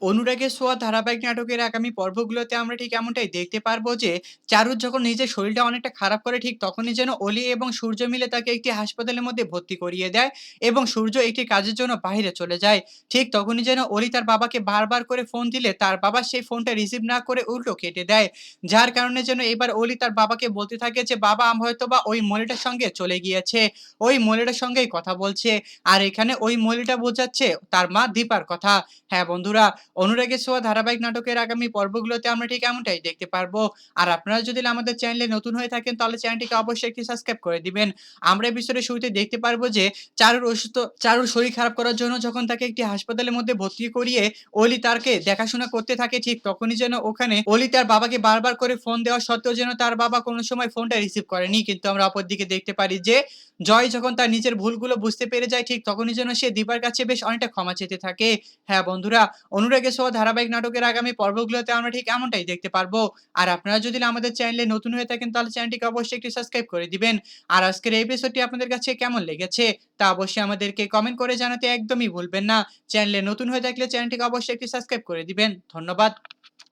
অনুরাগের ছোঁয়া ধারাবাহিক নাটকের আগামী পর্বগুলোতে আমরা ঠিক এমনটাই দেখতে পারবো যে চারু যখন নিজের শরীরটা অনেকটা খারাপ করে ঠিক তখনই যেন অলি এবং সূর্য মিলে তাকে একটি হাসপাতালের মধ্যে ভর্তি করিয়ে দেয় এবং সূর্য একটি কাজের জন্য বাইরে চলে যায়। ঠিক তখনই যেন অলি তার বাবাকে বারবার করে ফোন দিলে তার বাবা সেই ফোনটা রিসিভ না করে উল্টো কেটে দেয়। যার কারণে যেন এবার অলি তার বাবাকে বলতে থাকে যে বাবা হয়তো বা ওই মহিলাটার সঙ্গে চলে গিয়েছে, ওই মহিলাটার সঙ্গেই কথা বলছে। আর এখানে ওই মহিলাটা বোঝাচ্ছে তার মা দীপার কথা। হ্যাঁ বন্ধুরা, অনুরাগের ছোঁয়া ধারাবাহিক নাটকের আগামী পর্বগুলোতে আমরা ঠিক এমনটাই দেখতে পারবো। আর আপনারা যদি আমাদের চ্যানেলে নতুন হয়ে থাকেন তাহলে চ্যানেলটিকে অবশ্যই একটি সাবস্ক্রাইব করে দিবেন। আমরা এপিসোডের শুরুতে দেখতে পারবো যে চারুর শরীর খারাপ করার জন্য যখন তাকে একটি হাসপাতালের মধ্যে ভর্তি করিয়ে অলি তারকে দেখাশোনা করতে থাকে ঠিক তখনই যেন ওখানে অলি তার বাবাকে বারবার করে ফোন দেওয়া সত্ত্বেও যেন তার বাবা কোনো সময় ফোনটা রিসিভ করেনি। কিন্তু আমরা অপরদিকে দেখতে পারি যে জয় যখন তার নিজের ভুলগুলো বুঝতে পেরে যায় ঠিক তখনই যেন সে দীপার কাছে বেশ অনেকটা ক্ষমা চেতে থাকে। হ্যাঁ বন্ধুরা, অনুরাগের ছোঁয়া ধারাবাহিক নাটকের আগামী পর্বগুলোতে আমরা ঠিক এমনটাই দেখতে পারবো। আর আপনারা যদি আমাদের চ্যানেলে নতুন হয়ে থাকেন তাহলে চ্যানেলটিকে অবশ্যই একটি সাবস্ক্রাইব করে দিবেন। আর আজকের এই এপিসোডটি আপনাদের কাছে কেমন লেগেছে তা অবশ্যই আমাদেরকে কমেন্ট করে জানাতে একদমই ভুলবেন না। চ্যানেলে নতুন হয়ে থাকলে চ্যানেলটিকে অবশ্যই একটি সাবস্ক্রাইব করে দিবেন। ধন্যবাদ।